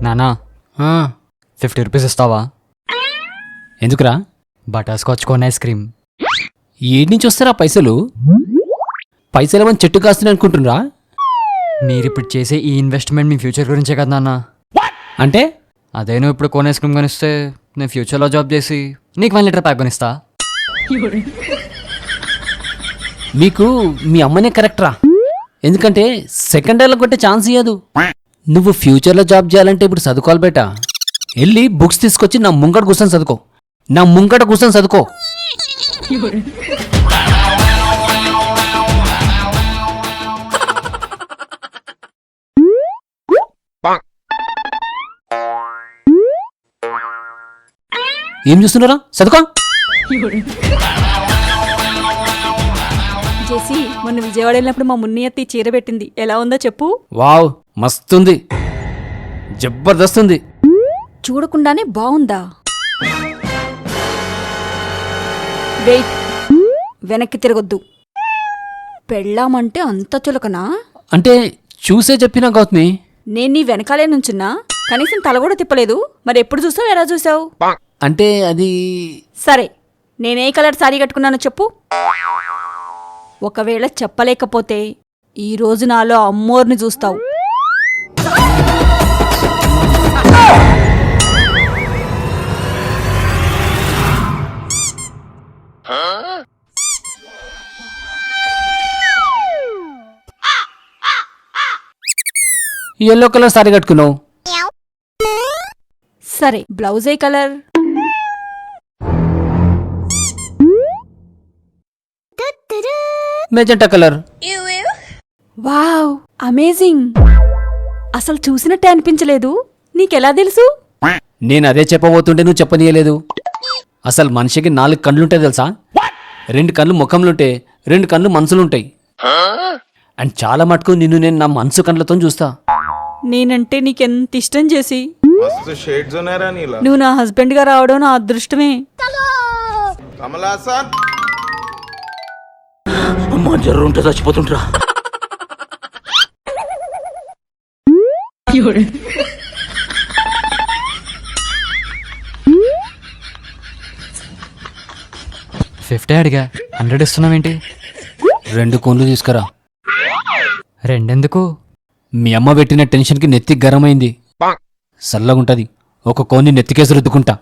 నానా 50 రూపీస్ ఇస్తావా? ఎందుకురా? Butter scotch cone ice cream. ఏడు నుంచి వస్తారా పైసలు? పైసలు ఏమని చెట్టు కాస్తుంది అనుకుంటున్నారా? మీరిప్పుడు చేసే ఈ ఇన్వెస్ట్మెంట్ మీ ఫ్యూచర్ గురించే కదా నాన్న. అంటే అదే నువ్వు ఇప్పుడు కోన్ ఐస్ క్రీమ్ కొనిస్తే నేను ఫ్యూచర్లో జాబ్ చేసి నీకు 1 లీటర్ ప్యాక్ కొనిస్తా. మీకు మీ అమ్మనే కరెక్ట్రా. ఎందుకంటే సెకండ్ ఇయర్లో కొట్టే ఛాన్స్ ఇయ్యదు. నువ్వు ఫ్యూచర్లో జాబ్ చేయాలంటే ఇప్పుడు చదువుకోవాలి బేటా. వెళ్ళి బుక్స్ తీసుకొచ్చి నా ముంగట కూర్చొని చదువుకో. నా ముంగట కూర్చొని చదువుకో. ఏం చూస్తున్నారా? చదువుకో. జేసీ, మొన్న విజయవాడ వెళ్ళినప్పుడు మా మున్నయ్య చీర పెట్టింది, ఎలా ఉందో చెప్పు. వావ్, మస్తుంది, జబర్దస్త్ ఉంది. చూడకుండానే బాగుందా? వెయిట్, వెనక్కి తిరగొద్దు. పెళ్ళామంటే అంత చులకనా? అంటే చూసే చెప్పినా గౌతమి. నేను నీ వెనకాలే నుంచున్నా, కనీసం తల కూడా తిప్పలేదు. మరి ఎప్పుడు చూసావు, ఎలా చూసావు? అంటే అది సరే, నేనే కలర్ సారీ కట్టుకున్నానో చెప్పు. ఒకవేళ చెప్పలేకపోతే ఈ రోజు నాలో అమ్మోర్ని చూస్తావు. ఎల్లో కలర్ సారీ కట్టుకున్నావు. సరే, బ్లౌజ్ ఏ colour? Magenta colour. Wow, amazing. అసలు చూసినట్టే అనిపించలేదు. నీకెలా తెలుసు? నేను అదే చెప్పబోతుంటే నువ్వు చెప్పనీయలేదు. అసలు మనిషికి 4 కళ్ళుంటాయి తెలుసా? 2 కళ్ళు ముఖంలుంటాయి, 2 కళ్ళు మనసులుంటాయి. అండ్ చాలా మటుకు నిన్ను నేను నా మనసు కళ్ళతో చూస్తా. నేనంటే నీకెంత ఇష్టం చేసి. मस्त शेड्स ఉన్నాయరా నీలా. నువ్వు నా హస్బెండ్ గా రావడం నా అదృష్టమే. కమల్ హాసన్ అమ్మా, జర్రు ఉంటే చచ్చిపోతుంటరా. $50 అడిగా, 100 ఇస్తున్నావేంటి? 2 కోన్లు తీసుకురా. 2 ఎందుకు? మీ అమ్మ పెట్టిన టెన్షన్కి నెత్తి గరమైంది. చల్లగుంటది. ఒక కోన్ని నెత్తికేసి రుద్దుకుంటా.